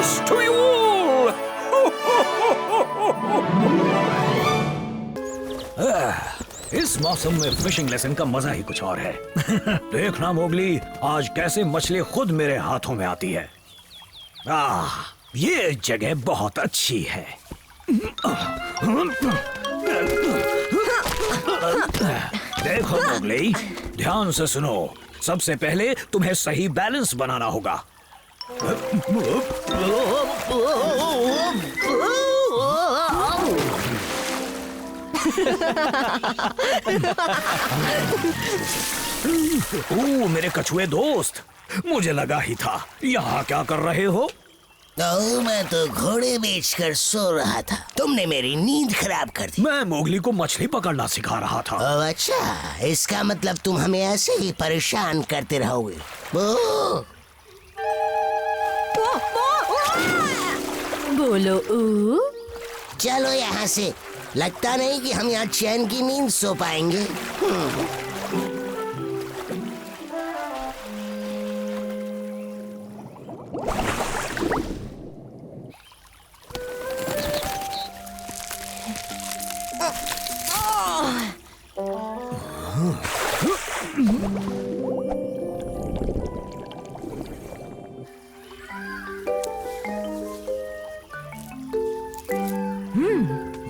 Cheers to you all! इस मौसम में फिशिंग लेसन का मजा ही कुछ और है। देखना मोगली, आज कैसे मछली खुद मेरे हाथों में आती है। ये जगह बहुत अच्छी है। देखो मोगली, ध्यान से सुनो। सबसे पहले तुम्हें सही बैलेंस बनाना होगा। मेरे कछुए दोस्त, मुझे लगा ही था। यहाँ क्या कर रहे हो? मैं तो घोड़े बेचकर सो रहा था। तुमने मेरी नींद खराब कर दी। मैं मोगली को मछली पकड़ना सिखा रहा था। अच्छा, इसका मतलब तुम हमें ऐसे ही परेशान करते रहोगे। बोलो ऊ। चलो यहाँ से। लगता नहीं कि हम यहाँ चैन की नींद सो पाएंगे।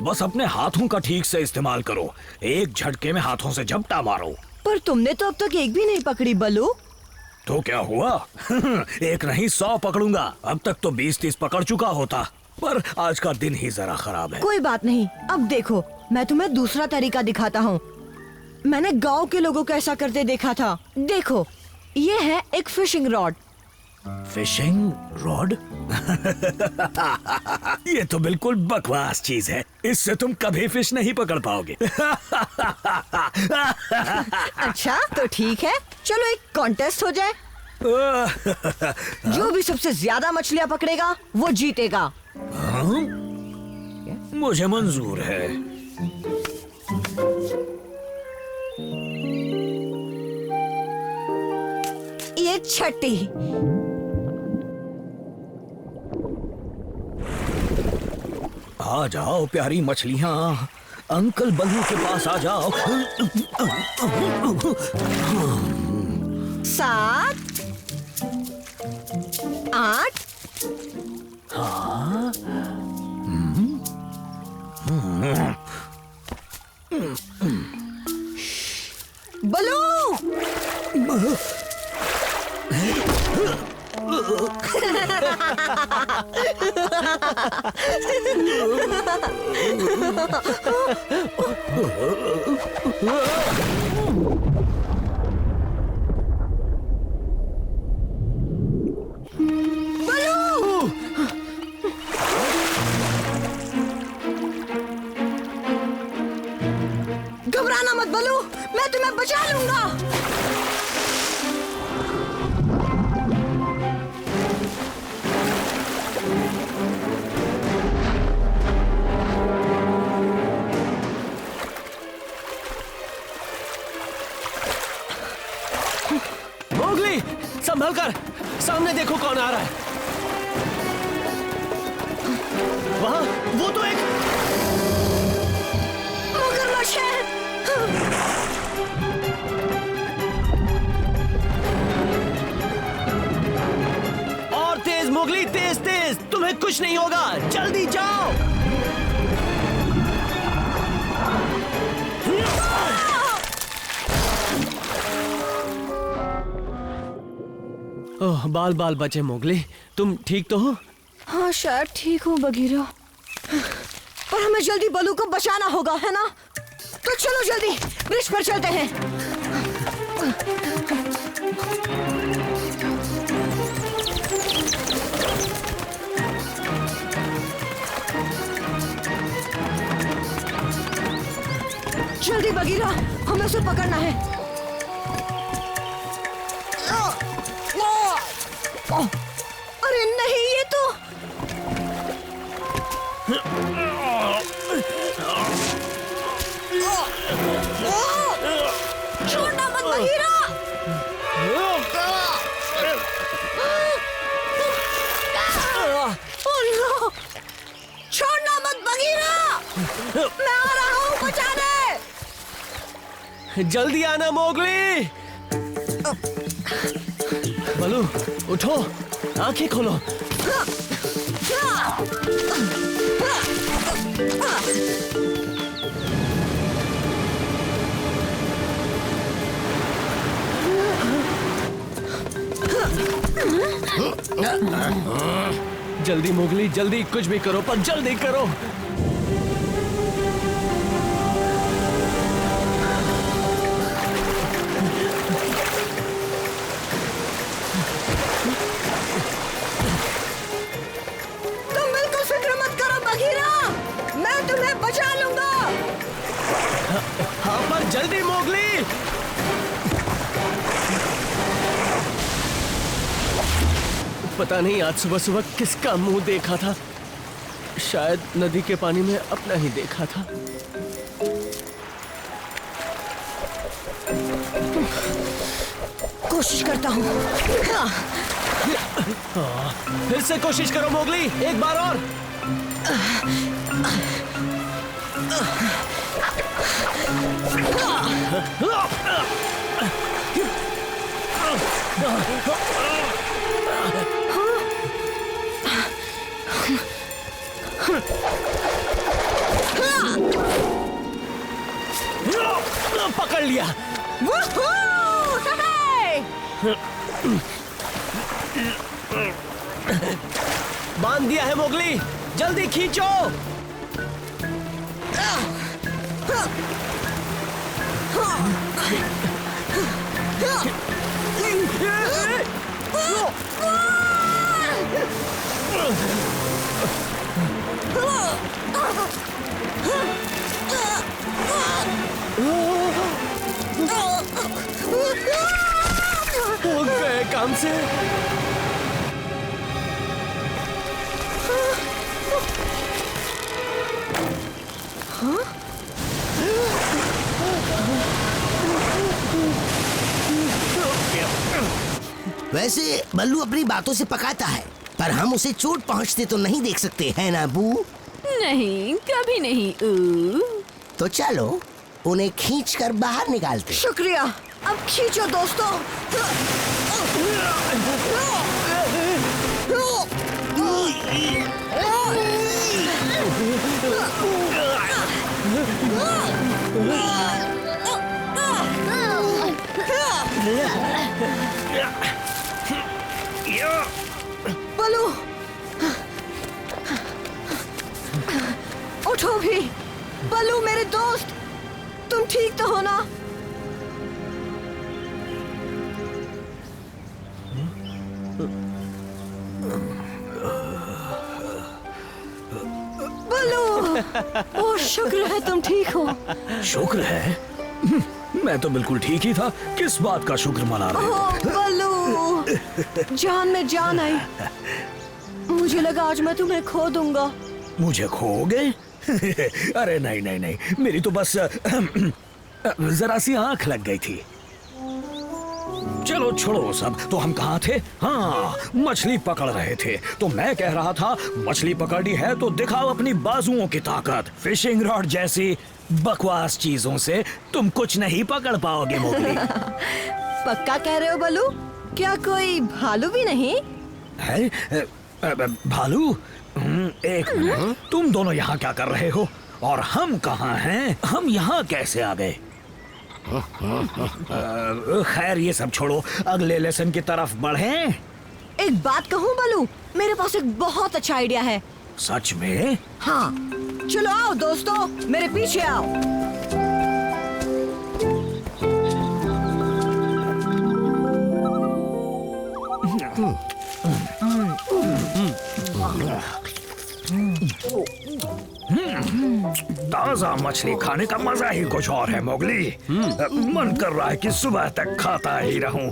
बस अपने हाथों का ठीक से इस्तेमाल करो। एक झटके में हाथों से झपटा मारो। पर तुमने तो अब तक एक भी नहीं पकड़ी बलू। तो क्या हुआ? एक नहीं 100 पकड़ूंगा। अब तक तो 20-30 पकड़ चुका होता, पर आज का दिन ही जरा खराब है। कोई बात नहीं, अब देखो मैं तुम्हें दूसरा तरीका दिखाता हूँ। मैंने गांव के लोगों को ऐसा करते देखा था। देखो, ये है एक फिशिंग रॉड। Fishing rod? ये तो बिल्कुल बकवास चीज है। इससे तुम कभी फिश नहीं पकड़ पाओगे। अच्छा तो ठीक है, चलो एक कॉन्टेस्ट हो जाए। जो भी सबसे ज्यादा मछलियाँ पकड़ेगा वो जीतेगा। मुझे मंजूर है। ये छठी। आ जाओ प्यारी मछलियाँ, अंकल बल्लू के पास आ जाओ। 7, 8। हाँ? बलू। घबराना मत बलू, मैं तुम्हें बचा लूंगा। मोगली, संभल कर, सामने देखो कौन आ रहा है। वहाँ वो तो एक मगरमच्छ है। और तेज मोगली, तेज तेज, तुम्हें कुछ नहीं होगा, जल्दी जाओ। ओह, बाल बाल बचे मोगली, तुम ठीक तो हो? हाँ शायद ठीक हूँ बगीरा, पर हमें जल्दी बलू को बचाना होगा, है ना? तो चलो जल्दी ब्रिज पर चलते हैं। जल्दी बगीरा, हमें उसे पकड़ना है। अरे नहीं, ये तो छोड़ना मत बगीरा। मैं आ रहा हूँ बचाने। जल्दी आना मोगली। बलू उठो, आंखें खोलो। जल्दी मोगली, जल्दी, कुछ भी करो पर जल्दी करो। तुम बिल्कुल फिक्र मत करो बघीरा, मैं तुम्हें बचा लूंगा। हाँ पर जल्दी मोगली। पता नहीं आज सुबह सुबह किसका मुंह देखा था, शायद नदी के पानी में अपना ही देखा था। कोशिश करता हूँ। फिर से कोशिश करो मोगली, एक बार और। पकड़ लिया। बांध दिया है मोगली, जल्दी खींचो। हो गए काम से। वैसे बल्लू अपनी बातों से पकाता है, पर हम उसे चोट पहुंचते तो नहीं देख सकते हैं ना बू? नहीं, कभी नहीं। तो चलो उन्हें खींचकर बाहर निकालते। शुक्रिया, अब खींचो दोस्तों। बलू, उठो भी। बलू मेरे दोस्त, तुम ठीक तो हो ना? बलू, ओ शुक्र है तुम ठीक हो। शुक्र है? मैं तो बिल्कुल ठीक ही था। किस बात का शुक्र मना रहे हो? ओ बलू, जान में जान आई। मुझे लगा आज मैं तुम्हें खो दूंगा। मुझे खोगे? अरे नहीं नहीं नहीं, मेरी तो बस जरा सी आंख लग गई थी। चलो छोड़ो सब। तो हम कहाँ थे? हाँ, मछली पकड़ रहे थे। तो मैं कह रहा था मछली पकड़ी है तो दिखाओ अपनी बाजुओं की ताकत। फिशिंग रॉड जैसी बकवास चीजों से तुम कुछ नहीं पकड़ पाओगे मोगली। पक्का कह रहे हो बलू? क्या कोई भालू भी नहीं है? भालू? एक मिनट, तुम दोनों यहाँ क्या कर रहे हो? और हम कहाँ हैं? हम यहाँ कैसे आ गए? खैर ये सब छोड़ो, अगले लेसन की तरफ बढ़ें। एक बात कहूँ बलू, मेरे पास एक बहुत अच्छा आइडिया है। सच में? हाँ, चलो आओ दोस्तों, मेरे पीछे आओ। ताजा मछली खाने का मजा ही कुछ और है मोगली। मन कर रहा है कि सुबह तक खाता ही रहूं।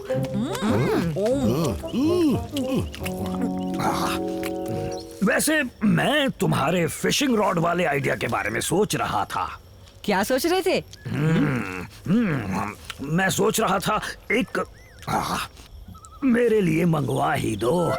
वैसे मैं तुम्हारे फिशिंग रॉड वाले आइडिया के बारे में सोच रहा था। क्या सोच रहे थे? मैं सोच रहा था एक मेरे लिए मंगवा ही दो।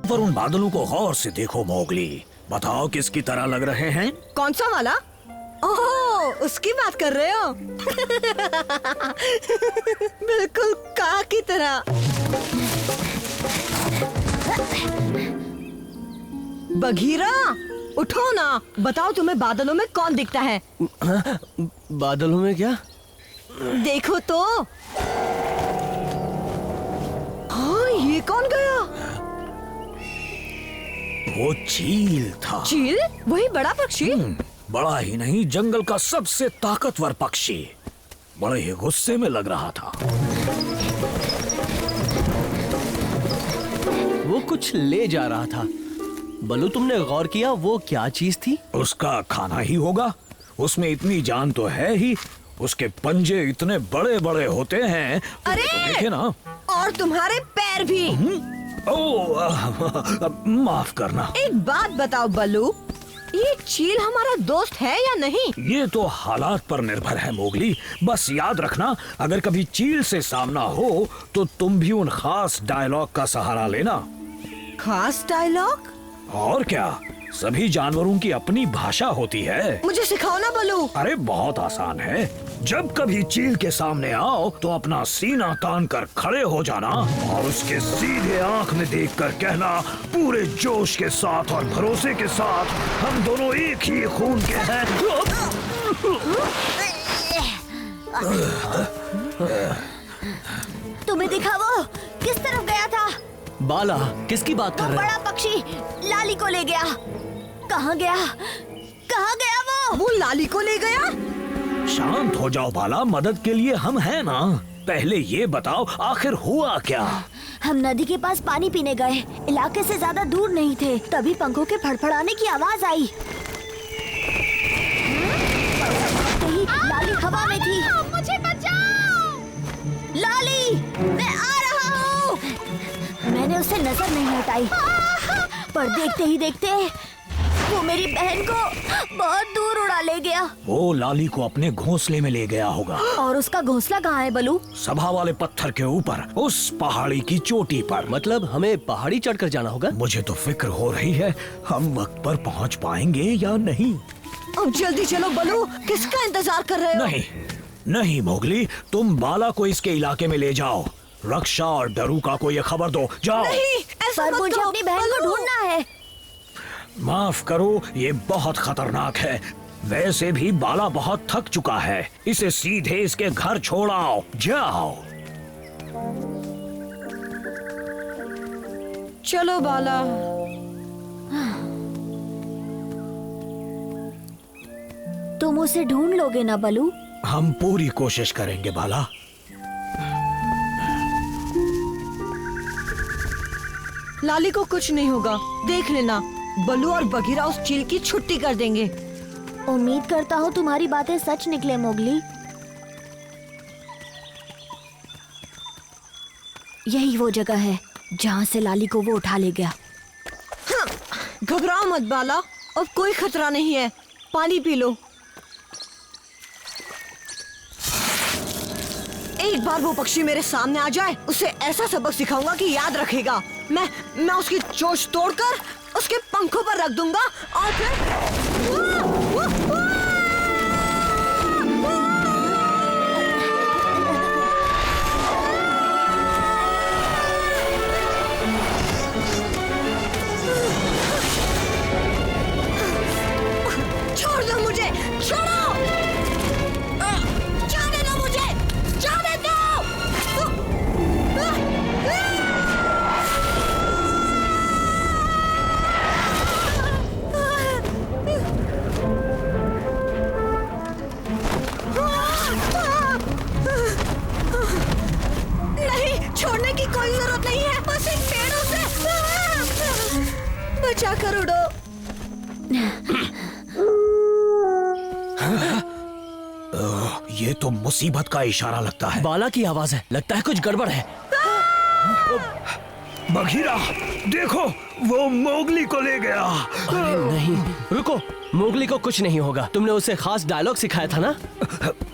पर उन बादलों को गौर से देखो मोगली, बताओ किसकी तरह लग रहे हैं? कौन सा वाला? ओह, उसकी बात कर रहे हो? बिल्कुल काग की तरह। बघीरा, उठो ना, बताओ तुम्हें बादलों में कौन दिखता है? बादलों में क्या? देखो तो। हाँ, ये कौन गया? वो चील था। चील? वही बड़ा पक्षी? बड़ा ही नहीं, जंगल का सबसे ताकतवर पक्षी। बड़े ही गुस्से में लग रहा था। वो कुछ ले जा रहा था। बल्लू, तुमने गौर किया वो क्या चीज थी? उसका खाना ही होगा। उसमें इतनी जान तो है ही। उसके पंजे इतने बड़े बड़े होते हैं। अरे! तो देखे ना। और तुम्हारे पैर भी। माफ करना। एक बात बताओ बल्लू, ये चील हमारा दोस्त है या नहीं? ये तो हालात पर निर्भर है मोगली। बस याद रखना, अगर कभी चील से सामना हो तो तुम भी उन खास डायलॉग का सहारा लेना। खास डायलॉग? और क्या, सभी जानवरों की अपनी भाषा होती है। मुझे सिखाओ ना बल्लू। अरे बहुत आसान है। जब कभी चील के सामने आओ तो अपना सीना तान कर खड़े हो जाना और उसके सीधे आंख में देखकर कहना पूरे जोश के साथ और भरोसे के साथ, हम दोनों एक ही खून के हैं। तुम्हें दिखा वो किस तरफ गया था? बाला, किसकी बात कर वो रहे बड़ा पक्षी लाली को ले गया। कहाँ गया? कहाँ गया वो? वो लाली को ले गया? शांत हो जाओ बाला, मदद के लिए हम हैं ना। पहले ये बताओ आखिर हुआ क्या? हम नदी के पास पानी पीने गए, इलाके से ज्यादा दूर नहीं थे, तभी पंखों के फड़फड़ाने की आवाज आई। कहीं लाली हवा में थी। मुझे बचाओ! लाली, मैं आ रहा हूँ। मैंने उसे नजर नहीं हटाई, पर देखते ही देखते वो मेरी बहन को बहुत दूर उड़ा ले गया। वो लाली को अपने घोंसले में ले गया होगा। और उसका घोंसला कहाँ है बलू? सभा वाले पत्थर के ऊपर, उस पहाड़ी की चोटी पर। मतलब हमें पहाड़ी चढ़कर जाना होगा? मुझे तो फिक्र हो रही है, हम वक्त पर पहुंच पाएंगे या नहीं। अब जल्दी चलो बलू, किसका इंतजार कर रहे हो? नहीं नहीं मोगली, तुम बाला को इसके इलाके में ले जाओ। रक्षा और डरूका को ये खबर दो, जाओ। नहीं, ऐसा पर मत मुझे करो, अपनी बहन को बल्लू। ढूंढना है। माफ करो, ये बहुत खतरनाक है। वैसे भी बाला बहुत थक चुका है, इसे सीधे इसके घर छोड़ आओ, जाओ। चलो बाला। तुम उसे ढूंढ लोगे ना बलू? हम पूरी कोशिश करेंगे बाला। लाली को कुछ नहीं होगा, देख लेना। बल्लू और बघीरा उस चील की छुट्टी कर देंगे। उम्मीद करता हूँ तुम्हारी बातें सच निकले मोगली। यही वो जगह है जहाँ से लाली को वो उठा ले गया। घबराओ मत बाला, अब कोई खतरा नहीं है। पानी पी लो। एक बार वो पक्षी मेरे सामने आ जाए, उसे ऐसा सबक सिखाऊंगा कि याद रखेगा। मैं उसकी चोंच तोड़कर उसके पंखों पर रख दूंगा और फिर छोड़ दो मुझे, छोड़ो! जाने दो मुझे, जाने दो! नहीं, छोड़ने की कोई जरूरत नहीं है, बस इन पेड़ों से बचा कर उड़ो। ये तो मुसीबत का इशारा लगता है। बाला की आवाज है, लगता है कुछ गड़बड़ है। बघीरा, देखो वो मोगली को ले गया। अरे नहीं, रुको, मोगली को कुछ नहीं होगा। तुमने उसे खास डायलॉग सिखाया था ना?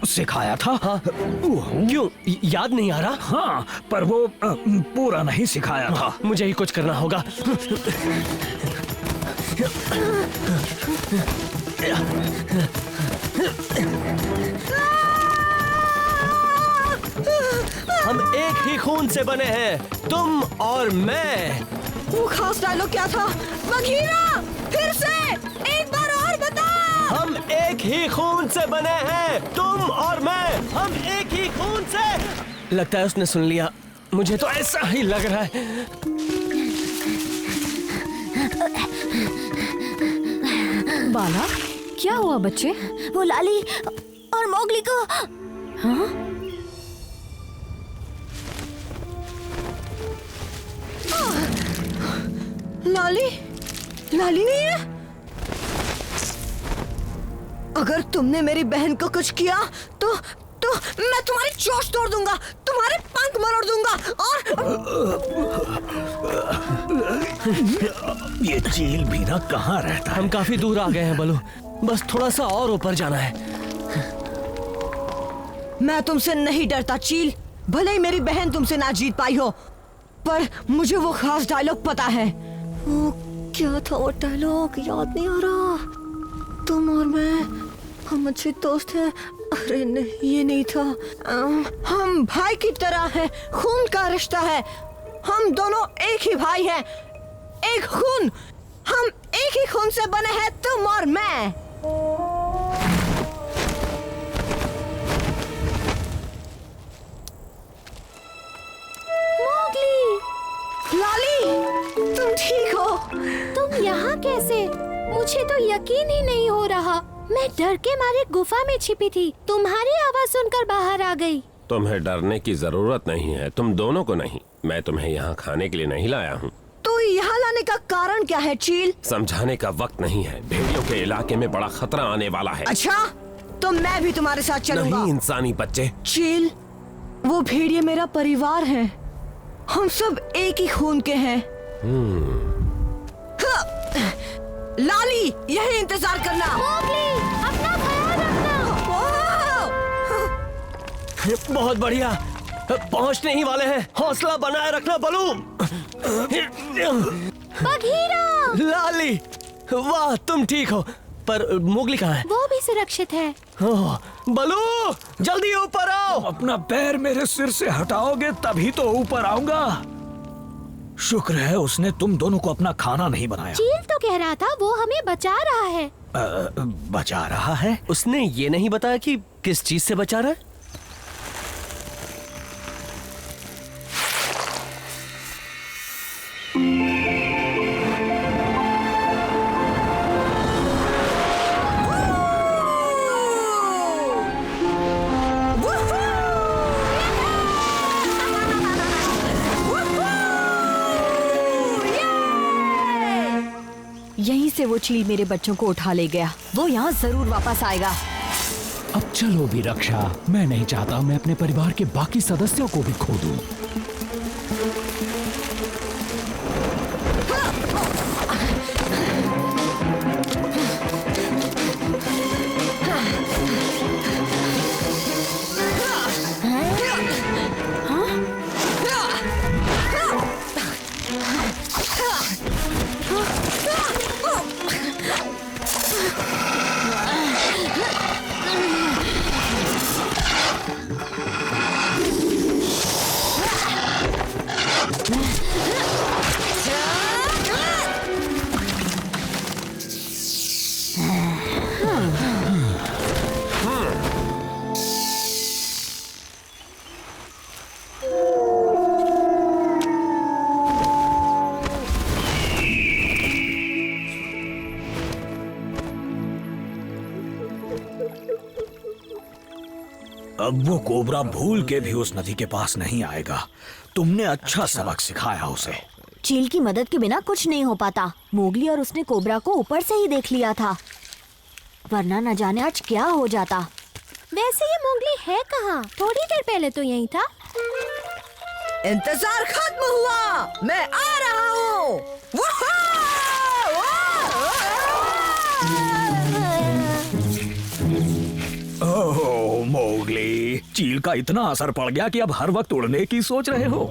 सिखाया था? हाँ। क्यों, याद नहीं आ रहा? हाँ, पर वो पूरा नहीं सिखाया था। मुझे ही कुछ करना होगा। हम एक ही खून से बने हैं, तुम और मैं। वो खास डायलॉग क्या था? बघीरा, फिर से एक बार और बता। हम एक ही खून से बने हैं, तुम और मैं। हम एक ही खून से। लगता है उसने सुन लिया। मुझे तो ऐसा ही लग रहा है। बाला, क्या हुआ बच्चे? वो लाली और मोगली को। हाँ? लाली, लाली नहीं है। अगर तुमने मेरी बहन को कुछ किया तो मैं तुम्हारी चोंच तोड़ दूंगा, तुम्हारे पंख मरोड़ दूंगा और ये चील भी ना कहाँ रहता है? हम काफी दूर आ गए हैं बलू, बस थोड़ा सा और ऊपर जाना है। मैं तुमसे नहीं डरता चील। भले ही मेरी बहन तुमसे ना जीत पाई हो, पर मुझे वो खास डायलॉग पता है। वो क्या था वो डायलॉग? याद नहीं आ रहा। तुम और मैं, हम अच्छे दोस्त हैं। अरे नहीं, ये नहीं था। हम भाई की तरह हैं, खून का रिश्ता है। हम दोनों एक ही भाई हैं, एक खून। हम एक ही खून से बने हैं, तुम और मैं। मोगली, लाली, तुम ठीक हो? तुम यहाँ कैसे? मुझे तो यकीन ही नहीं हो रहा। मैं डर के मारे गुफा में छिपी थी, तुम्हारी आवाज सुनकर बाहर आ गई। तुम्हें डरने की जरूरत नहीं है, तुम दोनों को नहीं। मैं तुम्हें यहाँ खाने के लिए नहीं लाया हूँ। तो यहाँ लाने का कारण क्या है चील? समझाने का वक्त नहीं है। भेड़ियों के इलाके में बड़ा खतरा आने वाला है। अच्छा, तो मैं भी तुम्हारे साथ चलूंगा। नहीं इंसानी बच्चे। चील, वो भेड़िए मेरा परिवार है। हम सब एक ही खून के हैं। हाँ, लाली, यही इंतजार करना। मोगली, अपना ख्याल रखना। बहुत बढ़िया, पहुंचने ही वाले हैं। हौसला बनाए रखना बलू। बघीरा, लाली, वाह, तुम ठीक हो। पर मोगली कहाँ है? वो भी सुरक्षित है। ओह, बलू, जल्दी ऊपर आओ। अपना पैर मेरे सिर से हटाओगे तभी तो ऊपर आऊंगा। शुक्र है उसने तुम दोनों को अपना खाना नहीं बनाया। चील तो कह रहा था वो हमें बचा रहा है। बचा रहा है? उसने ये नहीं बताया कि किस चीज से बचा रहा है। यहीं से वो चील मेरे बच्चों को उठा ले गया। वो यहाँ जरूर वापस आएगा। अब चलो भी रक्षा, मैं नहीं चाहता मैं अपने परिवार के बाकी सदस्यों को भी खो दूं। अब वो कोबरा भूल के भी उस नदी के पास नहीं आएगा। तुमने अच्छा सबक सिखाया उसे। चील की मदद के बिना कुछ नहीं हो पाता। मोगली और उसने कोबरा को ऊपर से ही देख लिया था, वरना न जाने आज क्या हो जाता। वैसे ये मोगली है कहाँ? थोड़ी देर पहले तो यहीं था। इंतजार खत्म हुआ, मैं आ रहा हूँ। ओह मोगली, चील का इतना असर पड़ गया कि अब हर वक्त उड़ने की सोच रहे हो।